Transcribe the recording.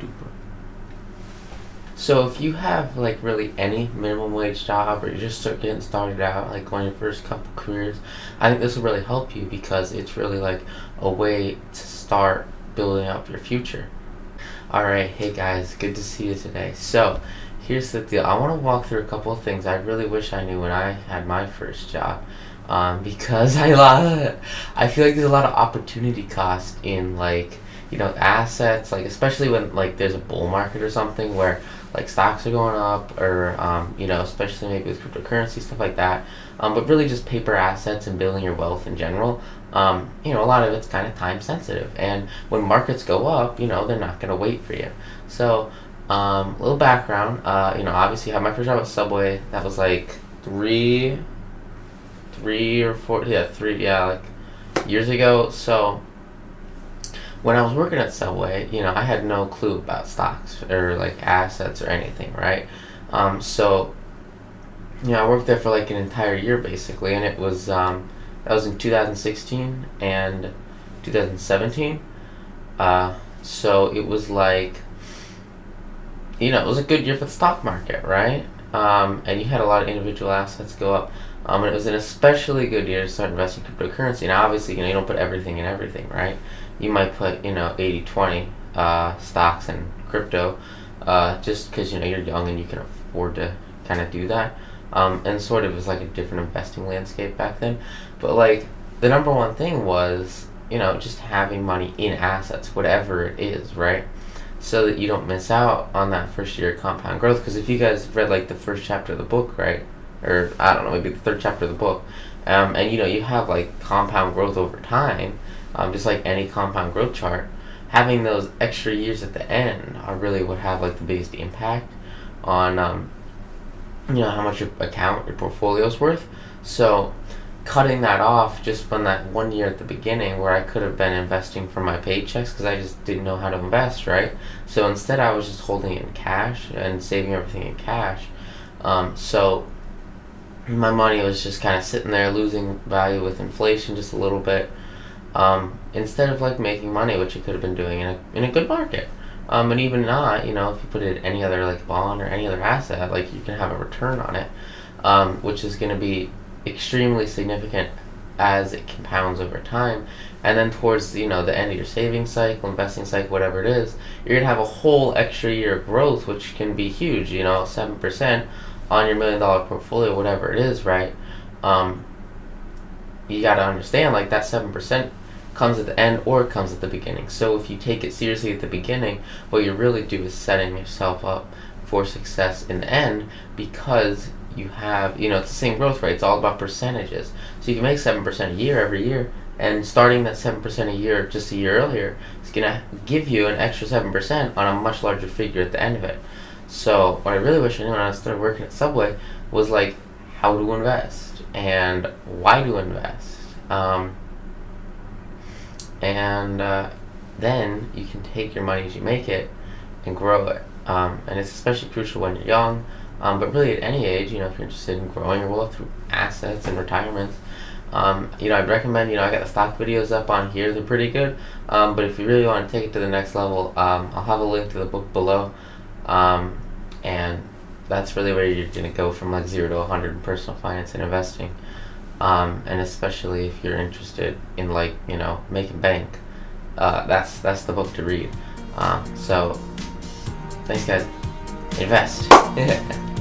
duper. So if you have like really any minimum wage job, or you're just getting started out, like on your first couple careers, I think this will really help you because it's really like a way to start building up your future. Alright, hey guys, good to see you today. So here's the deal. I want to walk through a couple of things I really wish I knew when I had my first job. Because I feel like there's a lot of opportunity cost in like, assets, like especially when like there's a bull market or something where like stocks are going up, or especially maybe with cryptocurrency, stuff like that. But really just paper assets and building your wealth in general. A lot of it's kind of time sensitive, and when markets go up, they're not going to wait for you. So little background, obviously I had my first job at Subway. That was like three or four, like years ago. So when I was working at Subway, I had no clue about stocks or like assets or anything, right? So I worked there for like an entire year basically, and it was that was in 2016 and 2017. So it was like, it was a good year for the stock market, right? And you had a lot of individual assets go up. And it was an especially good year to start investing in cryptocurrency. Now, obviously, you don't put everything in everything, right? You might put, 80-20 stocks and crypto, just because, you're young and you can afford to kind of do that. And sort of it was like a different investing landscape back then. But, like, the number one thing was, just having money in assets, whatever it is, right? So that you don't miss out on that first year of compound growth. Because if you guys read, like, the first chapter of the book, right? Or I don't know, maybe the third chapter of the book, and you have like compound growth over time, just like any compound growth chart. Having those extra years at the end are really what have like the biggest impact on how much your portfolio is worth. So cutting that off just from that 1 year at the beginning where I could have been investing from my paychecks because I just didn't know how to invest, right? So instead I was just holding it in cash and saving everything in cash. So my money was just kind of sitting there losing value with inflation just a little bit, instead of like making money, which you could have been doing in a good market. And even not, if you put it in any other like bond or any other asset, like you can have a return on it, which is going to be extremely significant as it compounds over time. And then towards the end of your saving cycle, investing cycle, whatever it is, you're going to have a whole extra year of growth, which can be huge, 7% on your $1 million portfolio, whatever it is, right? You got to understand, like, that 7% comes at the end or it comes at the beginning. So if you take it seriously at the beginning, what you really do is setting yourself up for success in the end, because you have, it's the same growth rate. It's all about percentages. So you can make 7% a year every year, and starting that 7% a year just a year earlier is going to give you an extra 7% on a much larger figure at the end of it. So what I really wish I knew when I started working at Subway was like how to invest and why to invest. Then you can take your money as you make it and grow it. And it's especially crucial when you're young, but really at any age, if you're interested in growing your wealth through assets and retirements. I'd recommend, I got the stock videos up on here. They're pretty good. But if you really want to take it to the next level, I'll have a link to the book below. And that's really where you're going to go from like 0 to 100 in personal finance and investing. And especially if you're interested in like, making bank, that's the book to read. So thanks guys. Invest.